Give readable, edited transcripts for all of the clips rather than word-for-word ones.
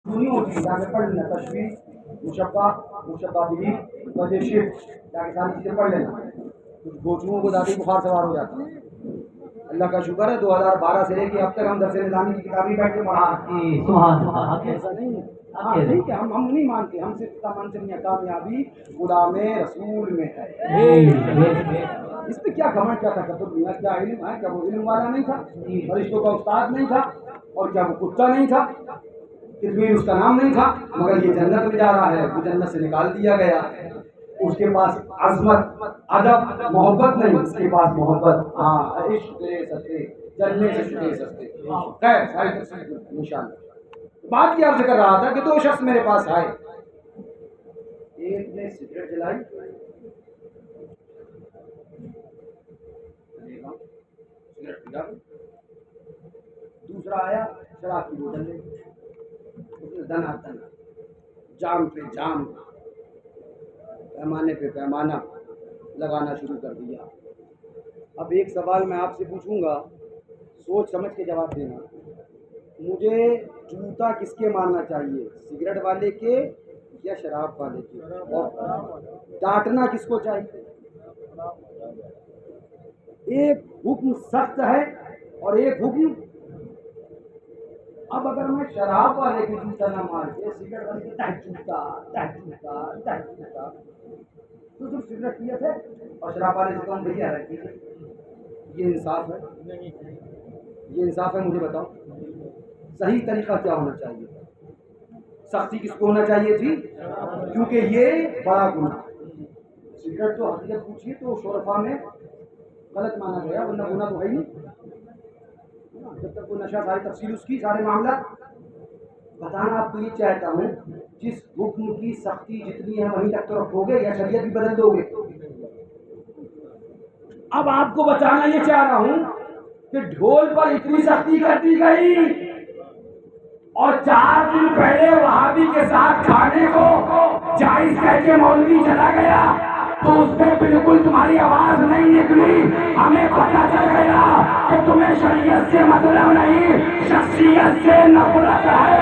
सुनी होती जाके पढ़ लेना, तशबीह, मुशब्बा, मुशब्बा बिही, वजह शिफ्ट, जाके सारी चीज़ें पढ़ लेना। कुछ गोचुओं को ज़्यादा ही बुखार सवार हो जाता है। अल्लाह का शुक्र है 2012 से लेकर अब तक हम दरस निज़ामी की किताबें बैठ के पढ़ा हैं। ऐसा नहीं है। हाँ ठीक है, हम नहीं मानते, हम सिर्फ तमन्ना कामयाबी गुलाम रसूल में है। इस पे क्या घमंड, क्या तकब्बुर, दुनिया क्या इल्म है? क्या वो इल्म वाला नहीं था? फरिश्तों का उस्ताद नहीं था? और क्या वो कुत्ता नहीं था? कितनी उसका नाम नहीं था? मगर ये जन्नत में जा रहा है, वो जन्नत से निकाल दिया गया। उसके पास अज़मत, अदब, मोहब्बत नहीं, उसके पास मोहब्बत, हाँ इश्क दे सकते, जलने से छुटे सकते। खैर सारी तफसील इंशाअल्लाह। बात क्या अर्ज कर रहा था कि दो शख्स मेरे पास आए, एक ने सिगरेट जलाई, सिगरेट पिया, दूसरा आया शराब की बोतल ले, उसने दना जाम पे जाम, पैमाने पे पैमाना लगाना शुरू कर दिया। अब एक सवाल मैं आपसे पूछूंगा, सोच समझ के जवाब देना। मुझे जूता किसके मारना चाहिए, सिगरेट वाले के या शराब वाले के? और डांटना किसको चाहिए? एक हुक्म सख्त है और एक हुक्म। अब अगर मैं शराब वाले की जूता ना मार के सिगरेट वाले की जूता तो तुम सिगरेट पिए थे और शराब वाले से कौन भैया रहती है? ये इंसाफ है? ये इंसाफ है? मुझे बताओ सही तरीका क्या होना चाहिए? सख्ती किसको होना चाहिए थी? क्योंकि ये बड़ा गुनाह। सिगरेट तो हकीकत पूछिए तो शोरफा में गलत माना गया, वरना गुनाह तो है ही नहीं। जब तक वो नशा, सारी तफसील उसकी, सारे मामला बताना आपको ये चाहता हूँ। जिस हुक्म की सख्ती जितनी है वहीं तक तो रखोगे या शरीयत भी बदल दोगे? अब आपको बताना ये चाह रहा हूँ कि ढोल पर इतनी सख्ती कर दी गई और 4 दिन पहले वहाबी के साथ खाने को जायज कह के मौलवी चला गया तो उसमें बिल्कुल तुम्हारी आवाज नहीं निकली। हमें पता चल गया कि तुम्हें शरीयत से मतलब नहीं, शख्सियत से नफरत है।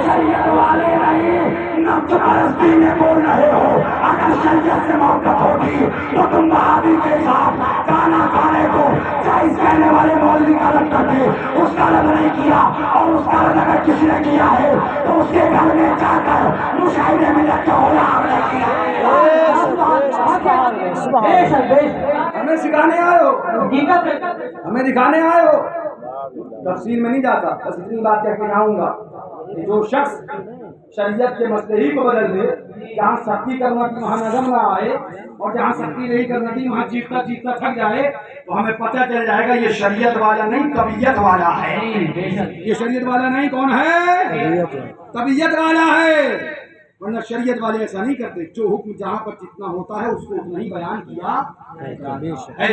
शरीयत वाले नहीं, नफ्स परस्ती में बोल रहे हो। अगर शरीयत से मोहब्बत होगी तो तुम वहाबी के साथ खाना खाने को जायज कहने वाले मौलवी का रद्द करते। उसका रद्द नहीं किया, और उसका रद्द अगर किसी ने किया है तो उसके घर में जाकर मुशाहिदे में लगता हो आपने किया। हमें सिखाने आए हो, हमें दिखाने आए हो। तफसील में नहीं जाता, बस इतनी बात कह के जाऊंगा कि जो शख्स शरीयत के मसले ही को बदल दे, जहाँ सख्ती करना की वहाँ नजम ना आए और जहाँ सख्ती नहीं करना की वहाँ चीखता चीखता थक जाए, तो हमें पता चल जाएगा ये शरीयत वाला नहीं तबीयत वाला है। ये शरीयत वाला नहीं, कौन है? तबीयत वाला है। वरना शरीयत वाले ऐसा नहीं करते। जो हुक्म जहाँ पर जितना होता है उसको उतना ही बयान किया है।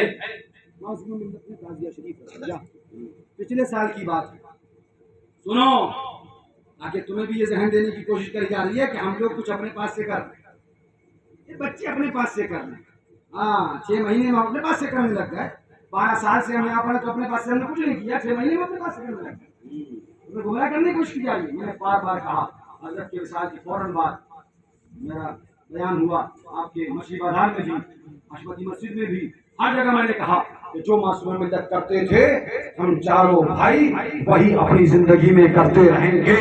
पिछले साल की बात है, सुनो, आगे तुम्हें भी ये जहन देने की कोशिश करी जा रही है कि हम लोग कुछ अपने पास से कर लें, ये बच्चे अपने पास से कर लें। हाँ, 6 महीने में अपने पास से करने लग गए। 12 साल से हम यहाँ पर तो अपने पास से हमने कुछ नहीं किया, 6 महीने में अपने पास से करने लग गए। तुम्हें गुमराह करने की कोशिश की जा रही है। मैंने बार बार कहा, हज़रत के विसाल की फौरन बाद मेरा बयान हुआ, आपके मस्जिद बाजार में भी, अशमती मस्जिद में भी, हर जगह मैंने कहा कि जो मासूम मिल्लत करते थे हम चारों भाई वही अपनी जिंदगी में करते रहेंगे,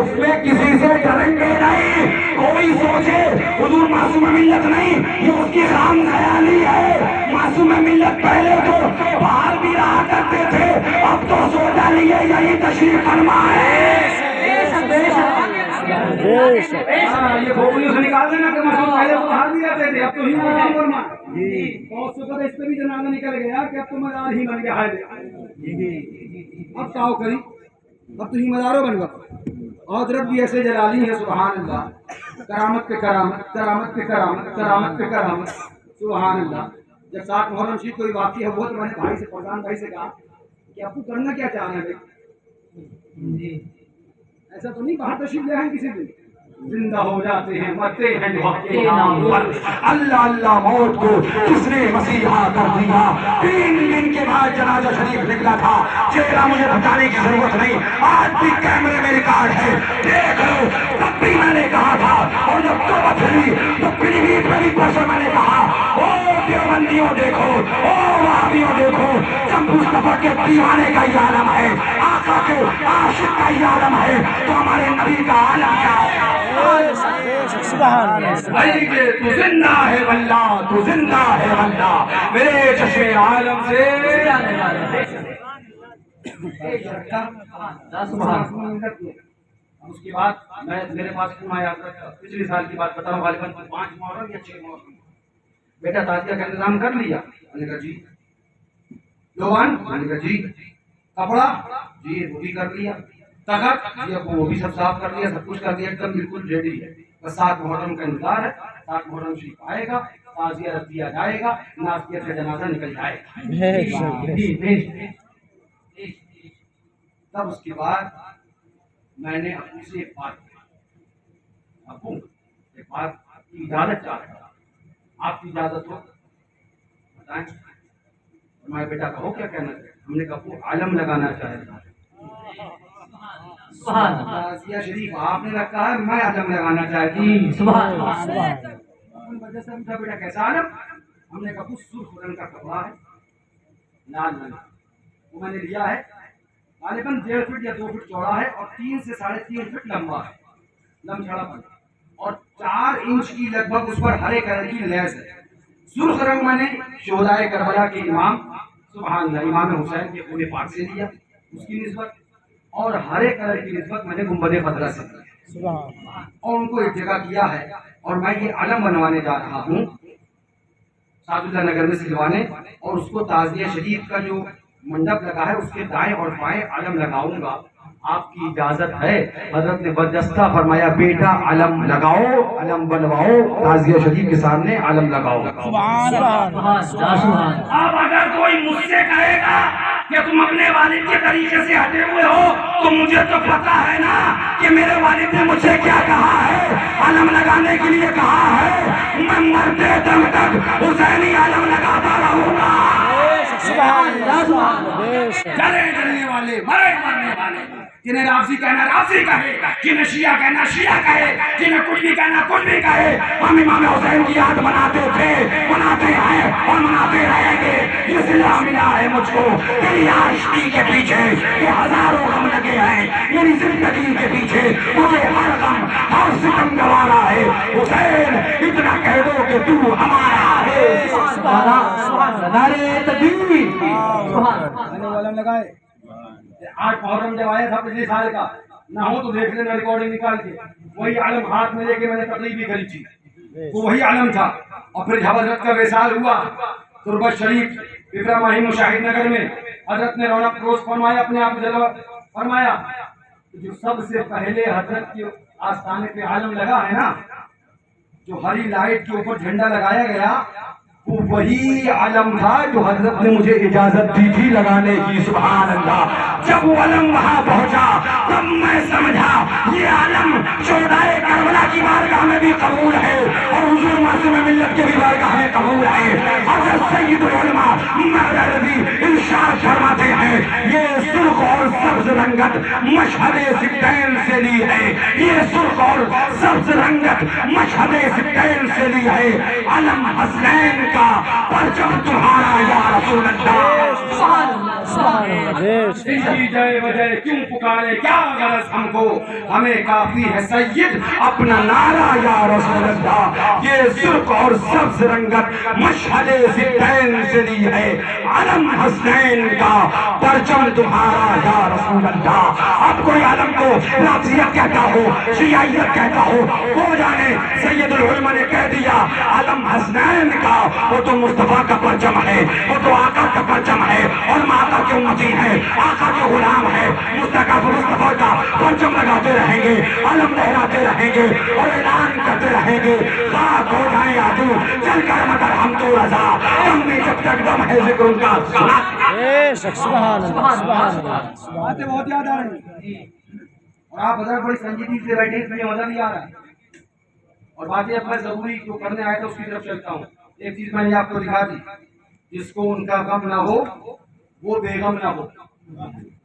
उसमें किसी से डरेंगे नहीं। कोई सोचे हुजूर मासूम मिल्लत नहीं, ये उसकी खाम ख्याली है। मासूम मिल्लत पहले तो बाहर भी रहा करते थे, अब तो सोचा लिए यही तशरीफ फरमा है। ये खोपड़ियों से निकाल देना कि मासूम पहले तो बाहर भी रहते थे, अब तो ही बहुत शुक्र इस पे भी जनाजा निकल गया कि अब तो मजार ही बन गया है। अब क्या करी, अब तो ही मजारों बन गया। और हजरत भी ऐसे जलाली है, सुभान अल्लाह, करामत पे करामत, करामत पे करामत, करामत पे करामत, सुभान अल्लाह। जब 7 मुहर्रम शरीफ कोई वाक़ई है, वो तो मैंने भाई से, फरजान भाई से कहा कि आपको करना क्या चाह रहे हैं? ऐसा तो नहीं बाहर तशरीफ ले आए किसी दिन, जिंदा हो जाते हैं, मरते हैं आपके नाम पर। अल्लाह अल्लाह मौत को किसने मसीहा कर दिया। 3 दिन के बाद जनाजा शरीफ निकला था, चेहरा मुझे बताने की जरूरत नहीं, आज भी कैमरे में रिकॉर्ड है। के दीवाने का ही आलम है, आका के आशिक का ही आलम है, तो हमारे नबी का आलम क्या है? तू जिंदा है वल्ला, तू जिंदा है वल्ला, मेरे चश्मे आलम से उसके बाद मैं मेरे पास फोन आया, पिछले साल की बात बता रहा हूँ, गालिबन 5 मुहर्रम या 6 मुहर्रम, बेटा ताजिया का इंतजाम कर लिया? मैंने कहा जी। लोबान? मैंने कहा जी। कपड़ा? जी वो भी कर लिया। तखत? जी वो भी सब साफ कर लिया, सब कुछ कर लिया, एकदम बिल्कुल रेडी है। बस 7 मुहर्रम का इंतजार है, 7 मुहर्रम शरीफ आएगा, ताजिया रख दिया जाएगा, नासियत का जनाजा निकल जाएगा। तब उसके बाद मैंने अपने से एक बात की, अबू एक बात की इजाजत चाहता था, आपकी इजाजत हो बताएं? हमारे बेटा कहो क्या कहना चाहिए? हमने कहा वो आलम लगाना चाहता है। ताज़िया शरीफ आपने रखा है, मैं आलम लगाना चाहती हूँ। वजह से पूछा बेटा कैसा आलम? हमने कहा सुर्ख रंग का कपड़ा है, लाल रंग, वो मैंने लिया है, गालिबन 1.5 फीट या 2 फीट चौड़ा है और 3 से 3.5 फीट लंबा है, लमछड़ापन, और 4 इंच की लगभग उस पर हरे कलर की लेस है। सुर्ख रंग मैंने शोहदाए करबला के इमाम सुभान अल्लाह इमाम हुसैन के खून पाक से लिया उसकी निस्बत, और हरे कलर की निस्बत मैंने गुंबद खतरा से लिया और उनको एक जगह किया है। और मैं ये आलम बनवाने जा रहा हूँ सादुल्ला नगर में सिलवाने, और उसको ताज़िया शरीफ का जो मंडप लगा है उसके दाएं और बाएं आलम लगाऊंगा। आपकी इजाजत है? हजरत ने बर्जस्ता फरमाया बेटा आलम लगाओ, आलम बनवाओ, ताज़िया शरीफ के सामने आलम लगाओ। अब अगर कोई मुझसे कहेगा कि तुम अपने वालिद के तरीके से हटे हुए हो, तो मुझे तो पता है ना कि मेरे वालिद ने मुझे क्या कहा है, आलम लगाने के लिए कहा है। मैं मरते दम तक हुसैनी आलम लगाता रहूंगा। जले जलने वाले, मरे मरने वाले, जिन्हें राफजी कहना राफजी कहे, जिन्हें शिया कहना शिया कहे, जिन्हें कुछ भी कहना कुछ भी कहे, हम इमाम हुसैन की याद बनाते थे, बनाते हैं और मनाते रहेंगे। ये सिला मिला है मुझको तेरी आशिकी के पीछे, ये हजारों गम लगे हैं मेरी जिंदगी के पीछे, मुझे हर गम हर सितम गवारा है। हुसैन इतना कह दो कि तू हमारा है। लगाए आज मुहर्रम जब आया था पिछले साल का, ना हो तो देख लेना रिकॉर्डिंग निकाल के, वही आलम हाथ में लेके मैंने तकलीफ भी करी थी, वो वही आलम था। और फिर जब हजरत का वैसाल हुआ तुरबत शरीफ इब्राहिम मुशाहिद नगर में, हजरत ने रौनक रोज फरमाया, अपने आप जलवा फरमाया। जो सबसे पहले हजरत के आस्थाने पे आलम लगा है ना, जो हरी लाइट के ऊपर झंडा लगाया गया, वो वही आलम था जो हजरत ने मुझे इजाजत दी थी लगाने की। सुभान अल्लाह। जब वो आलम वहां पहुंचा तब मैं समझा ये आलम शोहदाए करबला की बारगाह में भी कबूल है और हुजूर मासूम मिल्लत के भी बारगाह में कबूल है। हजरत सैयदुल उलमा मरदवी इरशाद फरमाते हैं, ये सुर्ख और सब्ज रंगत मशहदे सिद्दीन से ली है, ये सुर्ख और सब्ज रंगत मशहदे सिद्दीन से ली है। आलम हसनैन का परचम तुम्हारा या रसूल जय वजह क्यों पुकारे, क्या गरज हमको, हमें काफी है सैयद अपना नारा या रसूल अल्लाह। ये सुर्ख और सब्ज रंगत मशहदे सिद्दीन से ली है, आलम हसनैन का परचम तुम्हारा या रसूल अल्लाह। अब कोई आलम को राफियत कहता हो, शियायत कहता हो जाने, सैयदुल उलमा ने कह दिया आलम हसनैन का, वो तो मुस्तफा का परचम है, वो तो आका का परचम है और माता के उम्मती है, आका के गुलाम है। मुस्तफा का परचम लगाते रहेंगे, आलम लहराते रहेंगे और ऐलान करते रहेंगे, खाक हो जाए आजू चल कर मगर हम तो रजा, हम भी जब तक दम है जिक्र उनका। बातें बहुत याद आ रही और आप बता बड़ी संजीदगी से बैठे, इसलिए मजा नहीं आ रहा है। और बातें अब मैं जरूरी जो करने आया था उसकी तरफ चलता हूँ। एक चीज मैंने आपको दिखा दी, जिसको उनका गम ना हो वो बेगम ना हो।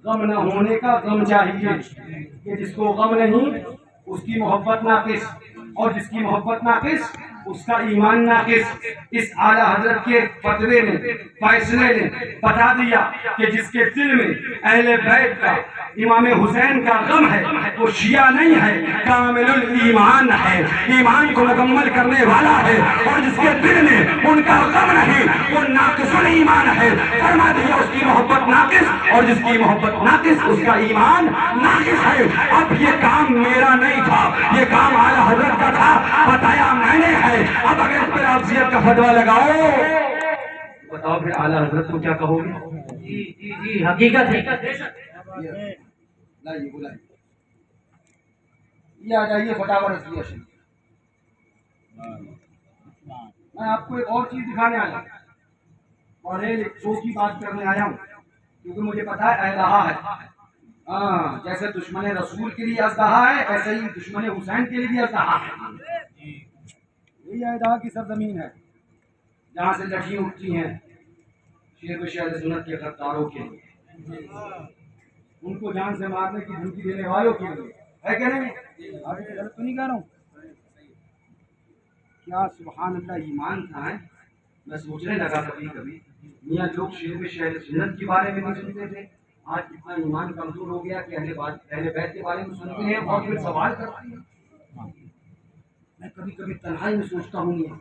गम न होने का गम चाहिए कि जिसको गम नहीं उसकी मोहब्बत नाकिस, और जिसकी मोहब्बत नाकिस उसका ईमान नाकिस। इस आला हजरत के फतवे ने, फैसले ने बता दिया कि जिसके दिल में अहले बैत का, इमाम हुसैन का गम है वो शिया नहीं है, कामिलुल ईमान है, ईमान को मुकम्मल करने वाला है। और जिसके दिल में उनका गम नहीं वो नाकिसुल ईमान है। फरमा दिया उसकी मोहब्बत नाकिस, और जिसकी मोहब्बत नाकिस उसका ईमान नाकिस है। अब ये काम मेरा नहीं था, ये काम आला हजरत का था, बताया मैंने है। अब अगर इस पर आप सियत का फतवा लगाओ, बताओ फिर आला हजरत को क्या कहोगे? जी जी जी, हकीकत है। लाइए बुलाइए, ये आ जाइए फटाफट रसिया शरीफ। मैं आपको एक और चीज दिखाने आया हूँ और एक शो की बात करने आया हूँ, क्योंकि मुझे पता है अहदहा है। हाँ, जैसे दुश्मन रसूल के लिए अजदहा है, ऐसे ही दुश्मन हुसैन के लिए भी अजदहा है। यही अहदहा की सरजमीन है जहाँ से लड़कियाँ उठती हैं शेर शहर सुन्नत के गद्दारों के लिए, उनको जान से मारने की धमकी देने वालों के लिए, है क्या नहीं? आगे गलत तो नहीं कह रहा हूँ? क्या सुभान अल्लाह ईमान था है? मैं सोचने लगा कभी कभी, मियाँ लोग शेर शहर सुन्नत के बारे में नहीं सुनते थे, आज इतना ईमान कमजोर हो गया कि अहले बैत के बारे में सुनते हैं और फिर सवाल करते हैं। मैं कभी कभी तन्हाई में सोचता हूँ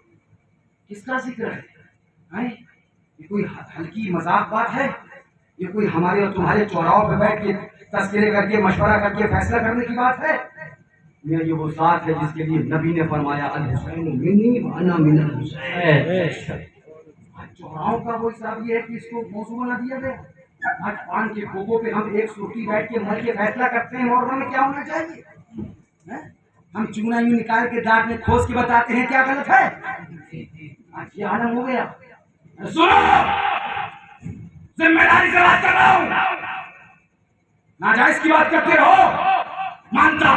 किसका जिक्र है? ये कोई हल्की मजाक बात है? ये कोई हमारे और तुम्हारे चौराहों पे बैठ के तस्करे करके मशवरा करके फैसला करने की बात है? ये वो साथ है जिसके लिए नबी ने फरमाया अल हुसैन मिन्नी व अना मिनल हुसैन। चौराहों का वो हिसाब ये है कि इसको मौजू बना दिया गया। आज पान के खोगों पे हम एक सूटी बैठ के मर के फैसला करते हैं मुहर्रम में क्या होना चाहिए है? हम चूना यूं निकाल के दांत में खोस के बताते हैं क्या गलत है। आज ये आलम हो गया। सुनो, जिम्मेदारी से बात कर रहा हूं, नाजायज की बात करते रहो। मानता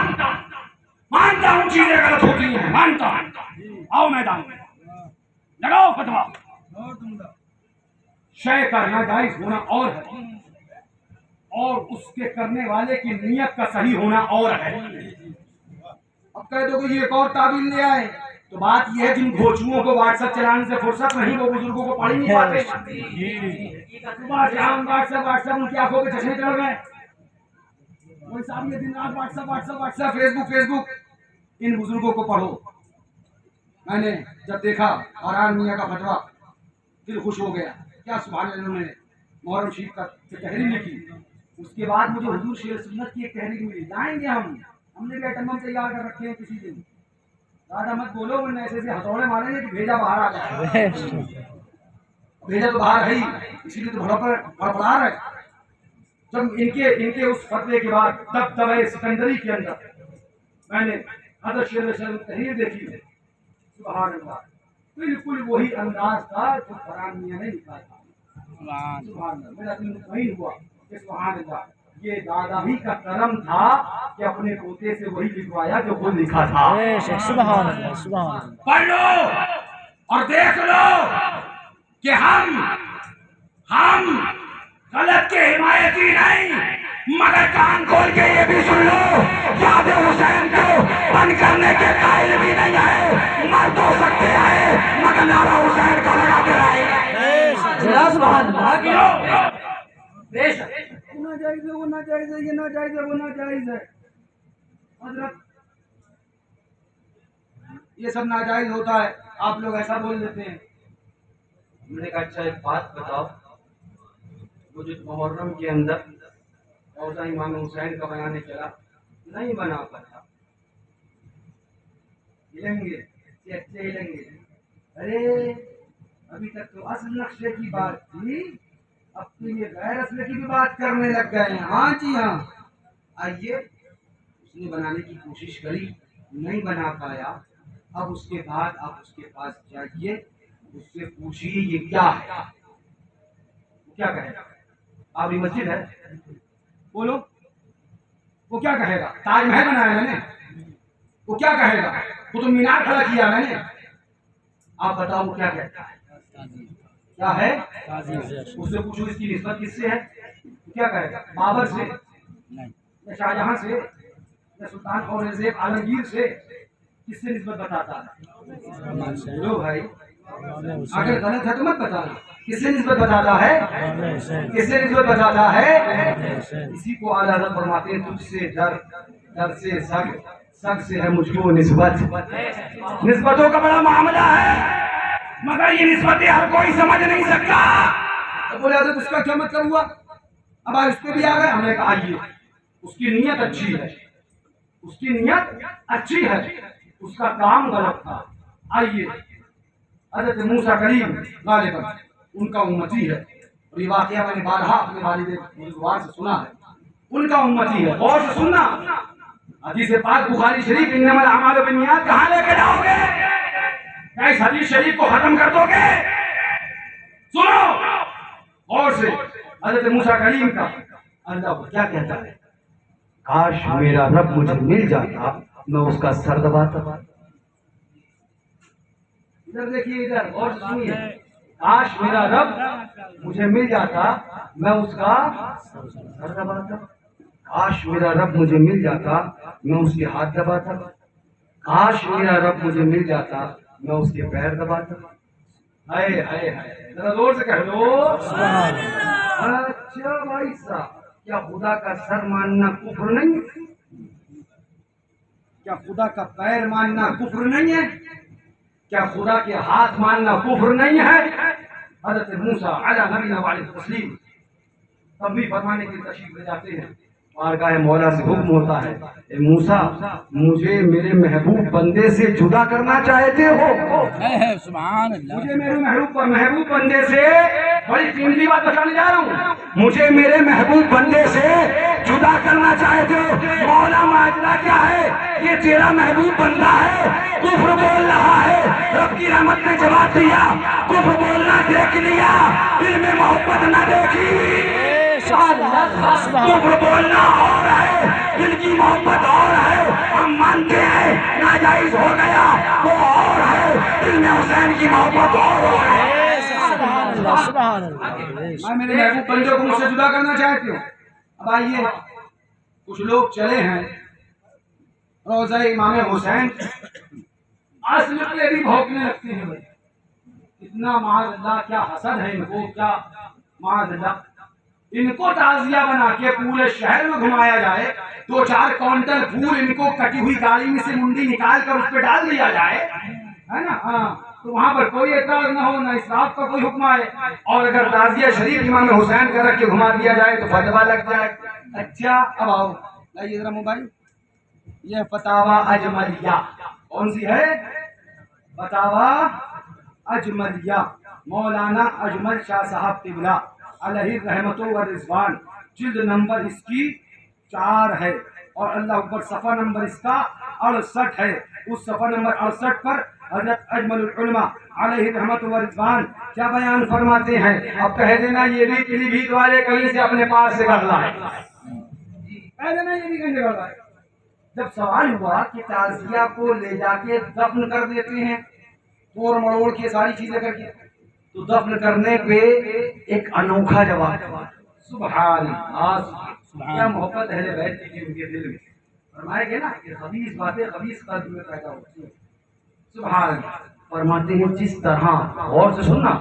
हूं चीजें गलत होती हैं, मानता हूं। आओ मैदान में लगाओ फतवा। शय करना जायज होना और है, और उसके करने वाले की नियत का सही होना और है। अब कह दो कि एक और ताबील ले आए तो बात यह है जिन घोचुओं को व्हाट्सएप चलाने से फुर्सत नहीं, वो बुजुर्गों को पढ़ ही नहीं पाते। सुबह शाम व्हाट्सएप उनकी आंखों के चश्मे चढ़ गए। वही साहब ये दिन रात व्हाट्सएप फेसबुक, इन बुजुर्गों को पढ़ो। मैंने जब देखा फरहान मियां का फतवा दिल खुश हो गया। क्या सुभान अल्लाह, उन्होंने मुहर्रम शरीफ का तहरीर लिखी। उसके बाद मुझे हुजूर शेर सुन्नत की एक तहरीर मिली। जाएंगे हमने भी एटम तैयार कर रखे हैं किसी दिन। दादा मत बोलो, वरना ऐसे हथौड़े मारेंगे कि भेजा बाहर आ जाए। भेजा तो बाहर है ही, इसीलिए तो भड़पड़ा रहे। जब इनके उस फतवे के बाद दबदबे सिकंदरी के अंदर मैंने हज़रत शेर तहरीर देखी है, सुभान अल्लाह, बिल्कुल वही अंदाज था जो फरहान मियां ने लिखा था। सुभान अल्लाह, मेरा दिल मुतमईन हुआ कि सुभान अल्लाह, ये दादा ही का करम था कि अपने पोते से वही लिखवाया जो खुद लिखा था। सुभान अल्लाह, सुभान अल्लाह। पढ़ लो और देख लो कि हम गलत के हिमायती नहीं, मगर कान खोल के ये भी सुन लो, याद हुसैन को बंद करने के कायल भी नहीं है। मर्द हो सकते हैं मगर नारा हुसैन का लगाते रहेगा। सुभान अल्लाह। बेशक नाजायज है, वो नाजायज है, ये नाजायज है, वो नाजायज है। हजरत ये सब नाजायज होता है, आप लोग ऐसा बोल देते हैं। मैंने कहा अच्छा एक बात बताओ, वो जो मुहर्रम के अंदर औजा इमाम हुसैन का बनाने चला नहीं बना पाता, हिलेंगे अच्छे हिलेंगे। अरे अभी तक तो असल नक्शे की बात थी, अब तो ये गैर असल की भी बात करने लग गए हैं। हाँ जी हाँ, आइए, उसने बनाने की कोशिश करी, नहीं बना पाया। अब उसके बाद आप उसके पास जाइए, उससे पूछिए ये क्या है, वो क्या कहेगा। आपकी मस्जिद है, बोलो, वो क्या कहेगा। ताजमहल बनाया मैंने, वो क्या कहेगा। कुतुब मीनार खड़ा किया मैंने, आप बताओ वो क्या कहता है। क्या है, उससे पूछो इसकी निस्बत किससे है, क्या कहेगा। बाबर से या शाहजहां से या सुल्तान औरंगजेब आलमगीर से किससे निस्बत बताता है? लो भाई, अगर गलत है तो मत बताना। किससे निस्बत बताता है? किससे निस्बत बताता है? इसी को आला हज़रत फरमाते हैं, तुझसे डर, डर से सग, सग से है मुझको निस्बत। निस्बतों का बड़ा मामला है, मगर ये निस्बतें हर कोई समझ नहीं सकता। तो बोले हज़रत उसका क्या मतलब हुआ? अब आज उस पर भी आ गए। हमने कहा ये उसकी नीयत अच्छी है, उसकी नीयत अच्छी है, उसका काम गलत था। आइए, हज़रत मूसा कलीम गालिबन उनका उम्मती है, और ये वाकया मैंने बारहा अपने वालिद बुजुर्ग से सुना है, उनका उम्मती है। गौर से सुनना, हदीस पाक बुखारी शरीफ, इन्नमल अमालु बिन्नियात कहाँ लेके जाओगे? क्या इस हदीस शरीफ को खत्म कर दोगे? सुनो गौर से, हज़रत मूसा कलीम का अल्लाह क्या कहता है? काश मेरा रब मुझे मिल जाता, मैं उसका सर दबाता। इधर देखिए, इधर और सुनिए, काश मेरा रब मुझे मिल जाता, मैं उसका सर दबाता। काश मेरा रब मुझे मिल जाता, मैं उसके हाथ दबाता। काश मेरा रब मुझे मिल जाता, मैं उसके पैर दबाता। हाय हाय हाय, जरा जोर से कह लो। अच्छा भाई साहब, क्या खुदा का सर मानना कुफ्र नहीं है? क्या खुदा का पैर मानना कुफ्र नहीं है? क्या खुदा के हाथ मानना कुफ्र नहीं है? हज़रत मूसा अला नबीना व अलैहि तस्लीम तब भी फरमाने की तशरीफ ले जाते हैं, बारगाह मौला से हुक्म होता है, ए मूसा, मुझे मेरे महबूब बंदे से जुदा करना चाहते हो? सुभान अल्लाह। मुझे मेरे महबूब बंदे से, बड़ी कीमती बात बताने जा रहा हूँ, मुझे मेरे महबूब बंदे से जुदा करना चाहते हो? मौला माजरा क्या है? ये तेरा महबूब बंदा है, कुफ्र बोल रहा है। रब की रहमत ने जवाब दिया, कुफ्र बोलना देख लिया, दिल में मोहब्बत न देखी। कुफ्र बोलना और है, दिल की मोहब्बत और है। हम मानते हैं नाजायज हो गया वो और है, दिल में हुसैन की मोहब्बत और है। मैं मेरे महबूब बंदों को मुझसे जुदा करना चाहती हूँ। अब आइए, कुछ लोग चले हैं रोज़ा इमाम हुसैन, असली पे भी भौंकने लगते हैं। भाई इतना माज़अल्लाह, क्या हसद है इनको, क्या माज़अल्लाह। इनको ताजिया बना के पूरे शहर में घुमाया जाए, 2-4 क्विंटल फूल इनको कटी हुई गाड़ी में से मुंडी निकाल कर उस पर डाल दिया जाए, है ना? हाँ, तो वहां पर कोई एतराज न हो, न इसराफ का कोई हुक्म आए। और अगर ताजिया शरीफ इमाम हुसैन का रख के घुमा दिया जाए तो फतवा लग जाए। अच्छा, अब आओ, लाइए जरा मोबाइल, यह फतावा अजमलिया कौन सी है? फतावा अजमलिया, मौलाना अजमल शाह साहब तिबला अलैहि रहमतो व रिजवान, जिल्द नंबर इसकी 4 है, और अल्लाह अकबर सफ़ा नंबर इसका 68 है। उस सफ़ा नंबर 68 पर हज़रत अजमलुल उलमा अलैहि रहमतो व रिजवान क्या बयान फरमाते हैं? अब कह देना ये भी पीलीभीत वाले कहीं से अपने पास से कर लाए, कह देना ये भी कहीं से कर लाए। जब सवाल हुआ कि ताजिया को ले जाके दफन कर देते हैं, तोड़ मरोड़ के सारी चीजें करके, तो दफन करने पे एक अनोखा जवाब, सुभान अल्लाह, क्या मोहब्बत अहले बैत की उनके दिल में। फरमाएंगे ना कि खबीस बातें खबीस कल्ब में पैदा होती हैं। सुभान अल्लाह। फरमाते हैं जिस तरह, और से सुनना,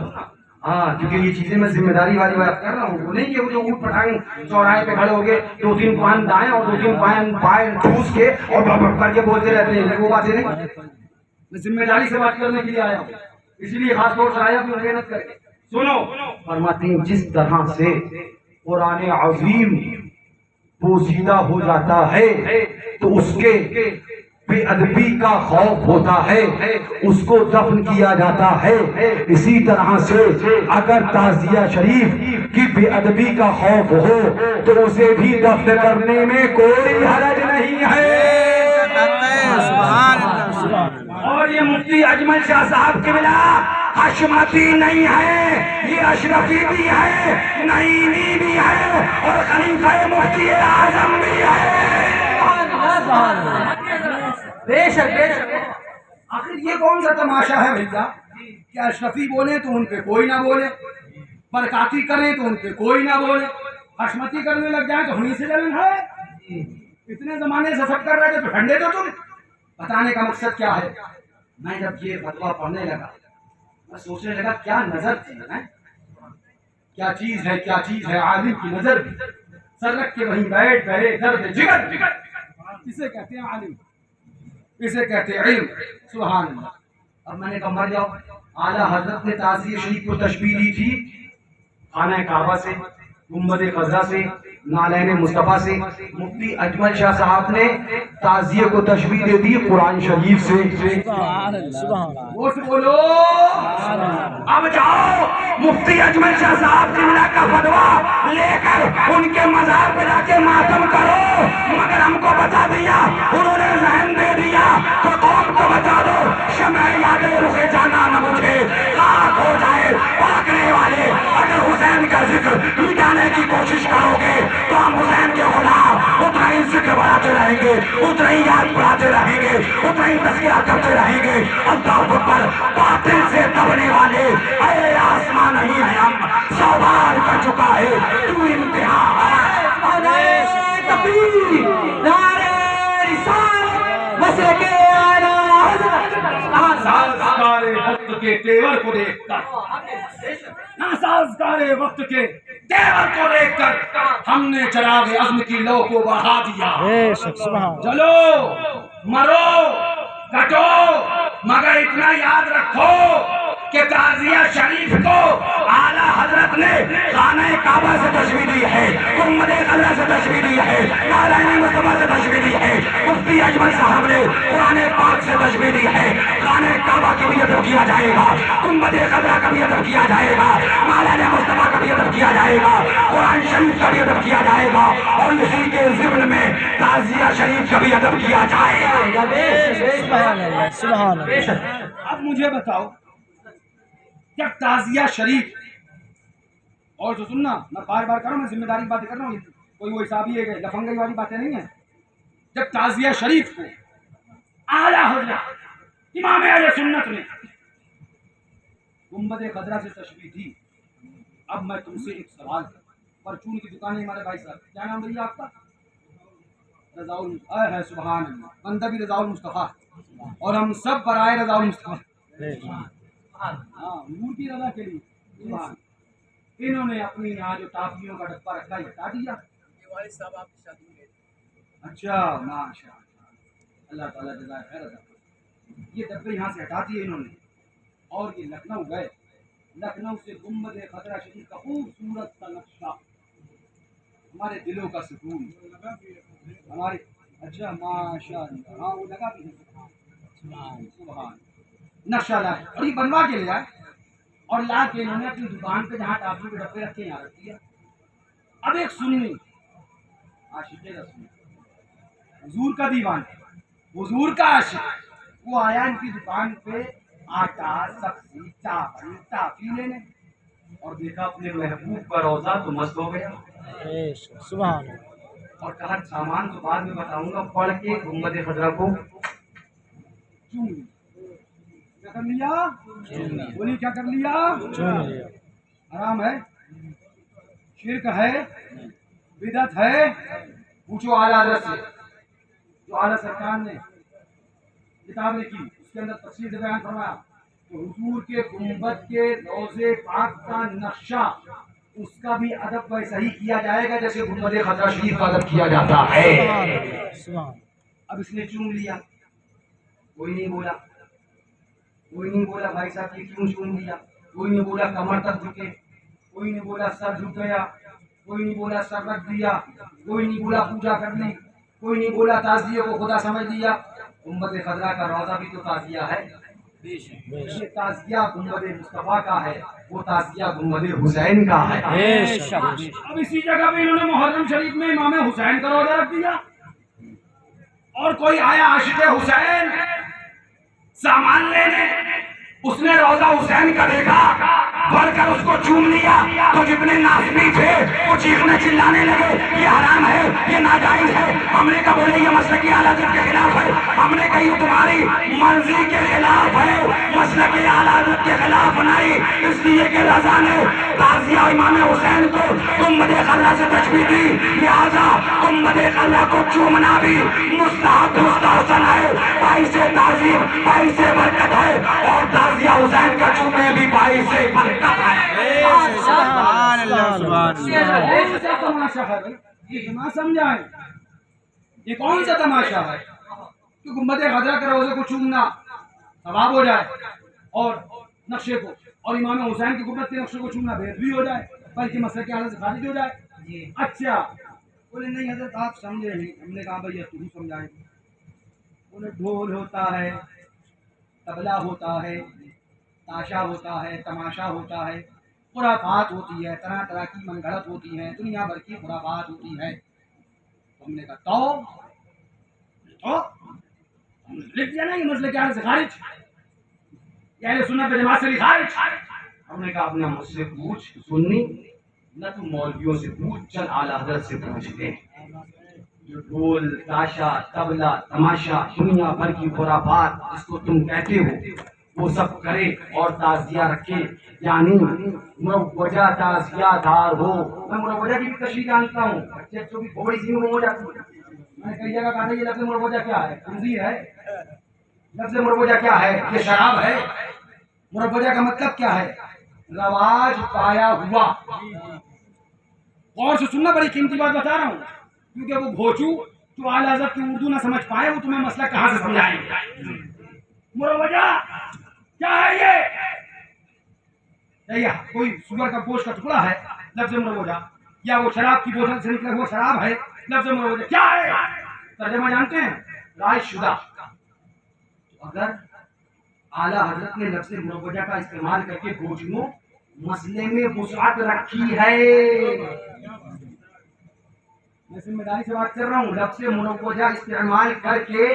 हाँ, क्योंकि ये चीजें मैं जिम्मेदारी वाली बात कर रहा हूँ, वो नहीं कि वो जो ऊँट पटांग चौराहे पे खड़े हो गए, 2-3 पान दाएं और 2-3 पान ठूस के और करके बोलते रहते हैं, वो बातें नहीं। मैं जिम्मेदारी से बात करने के लिए आया हूँ, इसलिए खास तौर से आया हूँ मेहनत करके। सुनो, फरमाते हैं जिस तरह से कुरान अजीम पोशीदा हो जाता है तो उसके बेअदबी का खौफ होता है, उसको दफन किया जाता है। इसी तरह से अगर ताजिया शरीफ की बेअदबी का खौफ हो तो उसे भी दफन करने में कोई हरज नहीं है। और ये मुफ्ती अजमल शाह साहब के बिना हशमती नहीं है, ये अशरफी भी है, नईमी भी है, और खलीफा मुफ्ती आजम भी है। बेशक बेशक। आखिर ये कौन सा तमाशा है भैया? क्या अशरफी बोले तो उन पे कोई ना बोले, बरकाती करें तो उन पे कोई ना बोले, हशमती करने लग जाए तो हमी से जलन है। इतने जमाने से सब कर रहे थे तो ठंडे तो तुम, बताने का मकसद क्या है, मैं जब ये फतवा पढ़ने लगा मैं सोचने लगा क्या नजर थी है, क्या चीज है, क्या चीज है। आलिम की नजर भी, सर रख के वहीं बैठ गए, दर्द जिगर इसे कहते हैं आलिम, इसे कहते हैं इल्म। सुभान अल्लाह। अब मैंने कहा मर जाओ, आला हजरत ने ताज़िया शरीफ को तशबीह दी थी खाना काबा से, गुंबद खज़रा से, नालैन मुस्तफ़ा से। मुफ्ती अजमल शाह साहब ने ताज़िया को तशबीह दे दी कुरान शरीफ से। बोलो अब जाओ मुफ्ती अजमल शाह साहब किबला का फतवा लेकर उनके मज़ार पे जाके मातम करो, मगर हमको बता दिया, उन्होंने ज़हन दे दिया तो कौम को बता दो। शम्अ याद रुखे जाना न मुझे खाक हो जाए पाकने वाले, अगर हुसैन का जिक्र मिटाने की कोशिश करोगे तो हम हुसैन के गुलाम उतना ही जिक्र बढ़ाते रहेंगे, उतना ही याद बढ़ाते रहेंगे, उतना ही तज़किरा करते रहेंगे। अल्लाह अकबर। बातिल से दबने वाले अरे आसमान नहीं है, हम 100 बार कर चुका है तू इम्तिहान। साज़गारे वक्त के तेवर को देखकर, साज़गारे वक्त के तेवर को देखकर हमने चराग अज़्म की लौ को बढ़ा दिया। चलो मरो कटो, मगर इतना याद रखो कि ताज़िया शरीफ को आला हजरत ने खाना काबा से तशबीह दी है, गुंबद खज़रा से तशबीह दी है, नालैन मुस्तफ़ा से तशबीह दी है। मुफ्ती अजमल साहब ने कुरान पाक से तशबीह दी है। खाना काबा का भी अदब किया जाएगा, गुंबद खज़रा का भी अदब किया जाएगा, नालैन मुस्तफ़ा का भी अदब किया जाएगा, कुरान शरीफ का भी अदब किया जाएगा, और इसी के ज़िम्न में ताज़िया शरीफ का भी अदब किया जाएगा। अब मुझे बताओ, जब ताज़िया शरीफ, और तो सुनना, मैं बार बार कर रहा हूँ, मैं जिम्मेदारी की बातें कर रहा हूँ, कोई वो हिसाबी है लफंगई वाली बातें नहीं है। जब ताज़िया शरीफ को आला हज़रत इमाम अहले सुन्नत ने गुंबद खज़रा से तशबीह दी, अब मैं तुमसे एक सवाल कर, परचून की दुकान है हमारे भाई साहब, क्या नाम भैया आपका? रज़ाउल है। सुभान अल्लाह। बंदा भी रज़ाउल मुस्तफ़ा, और हम सब बराए रज़ाउल मुस्तफ़ा। हाँ, नूर की रज़ा के लिए। इन्होंने अपनी यहाँ जो टाफियों का डब्बा रखा है हटा दिया। अच्छा माशाअल्लाह, अल्लाह ताला जज़ाए खैर अता फरमाए। ये डब्बे यहाँ से हटा दिए इन्होंने, और ये लखनऊ गए। लखनऊ से गुंबद खज़रा शरीफ का खूबसूरत सा नक्शा, हमारे दिलों का सुकून, हमारे अच्छा माशाअल्लाह, हाँ वो लगा भी है। सुभान नक्शा ला और ये बनवा के ले आए, और ला के इन्होंने अपनी दुकान पे जहाँ टाफी के डब्बे रखे यहाँ रख दिया। अब एक सुन्नी आशिक़े रसूल, हुजूर का दीवान, हुजूर का आशिक, वो आया इनकी दुकान पे आटा सब्जी चावल टाफी लेने, और देखा अपने महबूब का रोजा तो मस्त हो गया। सुभान। और कहा सामान तो बाद में बताऊंगा, पढ़ के गुंबद खज़रा को चूम लिया। क्या कर लिया? बोली क्या कर लिया? हराम है, शिर्क है, बिदअत है। पूछो आला हज़रत से, जो आला सरकार ने किताब लिखी उसके अंदर तफसील से बयान फरमाया, तो हुजूर के गुंबद के रोज़े पाक का नक्शा, उसका भी अदब वैसा ही किया जाएगा जैसे गुंबद खज़रा शरीफ का अदब किया जाता है। अब इसने चूम लिया, कोई नहीं बोला, कोई नहीं बोला भाई साहब ये क्यों चूम लिया, कोई नहीं बोला कमर तक झुके, कोई नहीं बोला सर झुक गया, कोई नहीं बोला सर रख दिया, कोई नहीं बोला पूजा कर ली, कोई नहीं बोला ताज़िया को खुदा समझ लिया। गुंबद खज़रा का रोज़ा भी तो ताज़िया है, ये ताज़िया गुंबद मुस्तफ़ा का है, वो ताज़िया गुंबद हुसैन का है। अब इसी जगह पे इन्होंने मुहर्रम शरीफ में इमाम हुसैन का रोज़ा रख दिया, और कोई आया आशिक़े हुसैन सामान लेने, उसने रोजा हुसैन का देखा, बढ़कर उसको चूम लिया, तो जितने नाज़िमीन थे वो चीखने चिल्लाने लगे ये हराम है, ये नाजायज है। हमने कहा बोले ये मसलक की आला हज़रत के खिलाफ है। हमने कही तुम्हारी मर्जी के खिलाफ है, मसलक की आला हज़रत के खिलाफ नहीं, इसलिए कि रज़ा ने ताजिया इमाम हुसैन को गुंबदे खज़रा से तशबीह दी, लिहाजा गुंबदे खज़रा को चूमना भी मुस्तहसन है, बाइसे ताज़ीम, बाइसे बरकत है, और ताजिया हुसैन का चूमे भी बाइसे बरकत है। सुभान अल्लाह, सुभान अल्लाह। कौन सा तमाशा है भाई? ये तमाशा समझाएं, ये कौन सा तमाशा है कि गुंबदे खज़रा के रोज़े को चूमना सवाब हो जाए और नक्शे को, और इमाम हुसैन के गुंबद के नक्शे को चूमना भेद भी हो जाए, बल्कि मसले के हालत से खारिज हो जाए? अच्छा, बोले नहीं हजरत आप समझे नहीं। हमने कहा भैया तू ही समझाएंगे। बोले ढोल होता है, तबला होता है, ताशा होता है, तमाशा होता है, खुराफात होती है, तरह तरह की मनगढ़ंत होती है, दुनिया भर की खुराफात होती है। हमने कहा तो लिख दिया ना ये मसले के हालत से खारिज, या सुन्नत व जमात से भी खारिज। हमने कहा अपना मुझसे पूछ सुन्नी, न तू मौलवियों से पूछ, चल आला हज़रत से पूछ ले। जो ढोल, ताशा, तबला, तमाशा, दुनिया भर की खुराफात जिसको तुम कहते हो, वो सब करे और ताजिया रखे, यानी मुरव्वजा ताजियादार हो। मैं मुरव्वजा की भी तशरीह जानता हूँ, बच्चे बच्चों की थोड़ी सी हो जाती है। मैंने कई जगह कहा ये लफ्ज़ मुरव्वजा क्या है? खंजीर है। लफ्ज़ मुरव्वजा क्या है? ये शराब है। मुरव्वजा का मतलब क्या है? रवाज पाया हुआ। और से सुनना, बड़ी कीमती बात बता रहा हूँ, क्योंकि वो घोचू जो आला हज़रत की उर्दू ना समझ पाए, वो तुम्हें मसला कहाँ से समझाएंगे। मुरव्वजा क्या है ये? या कोई सुअर का गोश्त का टुकड़ा है, लफ्ज़ मुरव्वजा, या वो शराब की बोतल से निकला हुआ शराब है, लफ्ज़ मुरव्वजा क्या है? तर्जुमा जानते हैं? रायशुदा। तो अगर आला हजरत ने लफ्ज़ मुरव्वजा का इस्तेमाल करके गोचुओं मसले में वुसअत रखी है, मैं जिम्मेदारी से बात कर रहा हूँ, लफ्ज़ मुरव्वजा इस्तेमाल करके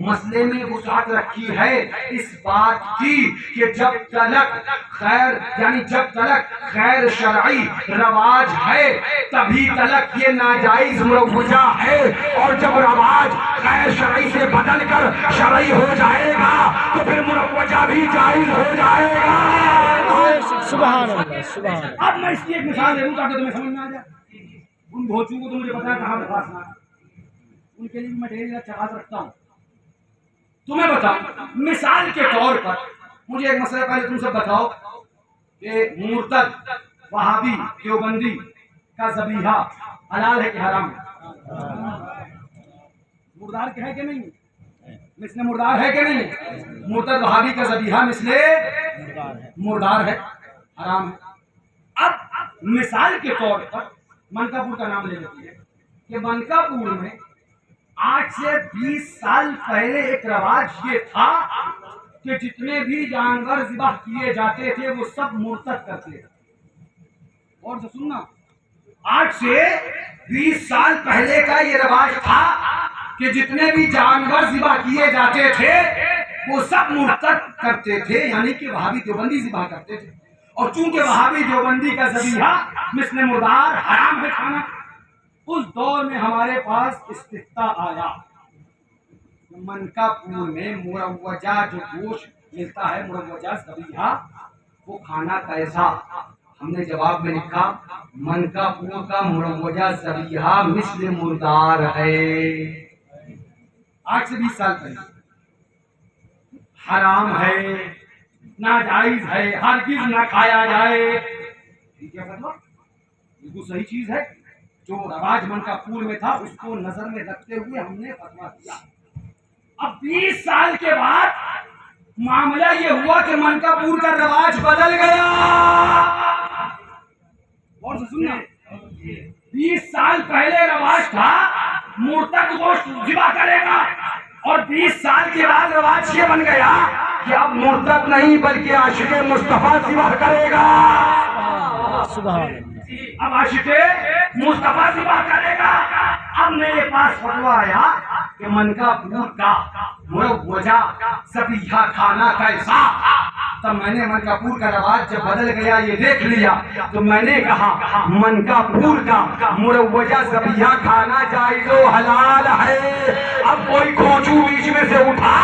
मसले में वुसअत रखी है इस बात की कि जब तलक खैर, यानी जब तलक खैर शरई रवाज है तभी तलक ये नाजायज मुरव्वजा है, और जब रवाज खैर शरई से बदल कर शरई हो जाएगा तो फिर मुरव्वजा भी जायज हो जाएगा। सुभान अल्लाह, सुभान अल्लाह। अब मैं इसकी एक मिसाल दे दूं ताकि तुम्हें समझ में आ जाए। उन भोचू को तो मुझे पता है कहाँ फंसना है, उनके लिए मैं ढेर अच्छा खास रखता हूँ। तुम्हें बताओ, मिसाल के तौर पर मुझे एक मसला पहले तुम सब बताओ कि मुर्तद, वहाबी, देवबंदी का ज़बीहा हलाल है कि हराम है? मुर्दार के है कि नहीं? मिसले मुर्दार है कि नहीं? मुर्तद वहाबी का ज़बीहा मिसले मुर्दार है, हराम है। अब मिसाल के तौर पर मनकापुर का नाम ले लेती है कि मनकापुर में आज से 20 साल पहले एक रवाज ये था कि जितने भी जानवर ज़िबह किए जाते थे वो सब मुर्तद करते थे। और सुनना, आज से 20 साल पहले का ये रवाज था कि जितने भी जानवर ज़िबह किए जाते थे वो सब मुर्तद करते थे, यानी कि वहाबी देवबंदी ज़िबह करते थे। और चूंकि वहाबी देवबंदी का ज़बीहा मिस्ल मुर्दार हराम है खाना, उस दौर में हमारे पास इस्तिफ्ता आया, मनकापुर में मुरव्वजा जो गोश्त मिलता है, मुरव्वजा ज़बीहा, वो खाना कैसा? हमने जवाब में लिखा मनकापुर का मुरव्वजा ज़बीहा मिस्ल मुर्दार है। आज से 20 साल पहले हराम है, नाजायज है, हरगिज़ ना खाया जाए। ठीक है, मतलब बिल्कुल सही चीज है। जो रवाज मनकापुर में था उसको नजर में रखते हुए हमने फतवा दिया। अब 20 साल के बाद मामला ये हुआ कि मनकापुर का रवाज बदल गया। और सुनना, 20 साल पहले रवाज था मुर्तद गोश्त ज़िबा करेगा, और 20 साल के बाद रवाज ये बन गया कि अब मुर्तद नहीं बल्कि आशिक़े मुस्तफा ज़िबा करेगा। सुभान अल्लाह। अब आशिक़े मुस्तफा ज़िबा करेगा। अब मेरे पास फतवा आया कि मनकापुर का मुरव्वजा ज़बीहा खाना कैसा? तब मैंने मनकापुर का रवाज जब बदल गया ये देख लिया, तो मैंने कहा मनकापुर का मुरव्वजा ज़बीहा खाना जायज़ो हलाल है। अब कोई खोचू बीच में से उठा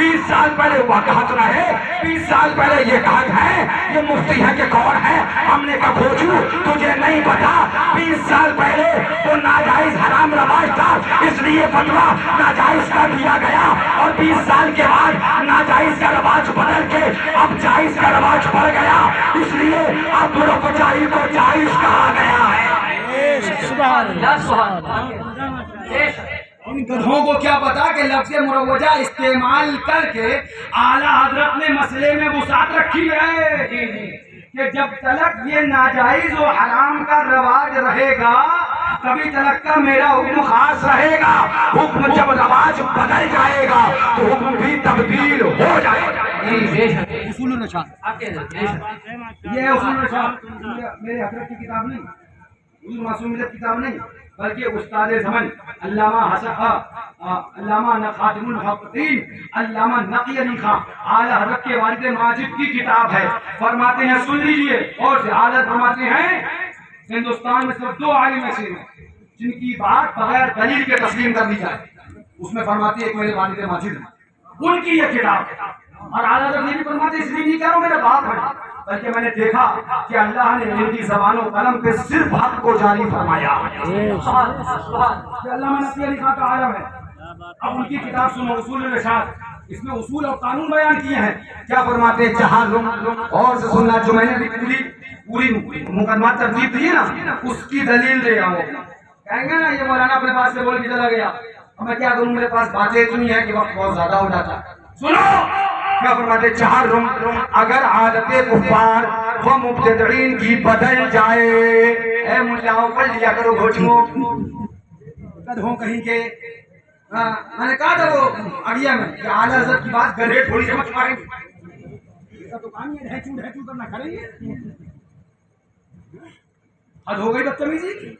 20 साल पहले वह कहा सुना है, 20 साल पहले ये कहा है, ये मुफ्ती है कि कौन है? हमने कहा खोजू, तुझे नहीं पता। 20 साल पहले वो नाजायज हराम रवाज था, इसलिए फतवा नाजायज का दिया गया, और 20 साल के बाद नाजायज का रवाज बदल के अब जायज का रवाज बढ़ गया, इसलिए अब बुरफचारी को जायज कहा गया है। सुभान अल्लाह। इन गधों को क्या पता कि लफ्ज़ मुरव्वजा इस्तेमाल करके आला हजरत ने मसले में वुसात रखी है कि जब तलक ये नाजायज और हराम का रवाज रहेगा तभी तलक का मेरा हुक्म खास रहेगा। हुक्म जब रवाज बदल जाएगा तो हुक्म भी तब्दील हो जाएगा। उसूल रशाद, ये उसूल रशाद मेरे हजरत की किताब नहीं, मासूम किताब नहीं, बल्कि उस्ताद ज़मान अल्लामा खातिमुल मुहक्किकीन अल्लामा नकी अली खां आला हज़रत के वालिद माजिद की किताब है। फरमाते हैं, सुन लीजिए, और शहादत फरमाते हैं हिंदुस्तान में सिर्फ 2 आलिम ऐसे हैं जिनकी बात बगैर दलील के तस्लीम कर दी जाए। उसमें फरमाते हैं एक मेरे वालिद माजिद हैं, उनकी ये किताब है। और आला हज़रत ये भी फरमाते, इसलिए नहीं कह रहा हूं मेरा बाप है, बल्कि मैंने देखा कि अल्लाह ने इनकी ज़बानों कलम पे सिर्फ हक को जारी फरमाया। अल्लामा नकी अली खां का आलम है। अब उनकी किताब सुनो, उसूल रशाद, इसमें उसूल और कानून बयान किए हैं। क्या फरमाते हैं? जहां और से सुनना, जो मैंने भी पूरी मुकदमा तरतीब दी है ना, उसकी दलील दे रहा हूँ। कहेंगे ना ये मौलाना अपने पास से बोल के चला गया, अब मैं क्या करूँ, मेरे पास बातें इतनी है कि वक्त बहुत ज्यादा हो जाता। सुनो क्या फरमाते? चार अगर आदतें कुफार व मुब्तदईन की बदल जाए, ए मुल्लाओं पढ़ लिया करो घोचमो गधों कहीं के। मैंने कहा था वो अड़िया में कि आला हज़रत की बात गधे थोड़ी समझ मारेंगे, तो काम ये ढैचू ढैचू करना करेंगे। हद हो गई बदतमीजी,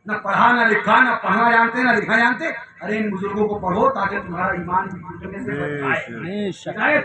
ना पढ़ा ना लिखा, ना पढ़ना जानते ना लिखना जानते। अरे इन बुजुर्गों को पढ़ो ताकि तुम्हारा ईमान भी टूटने से बचाए।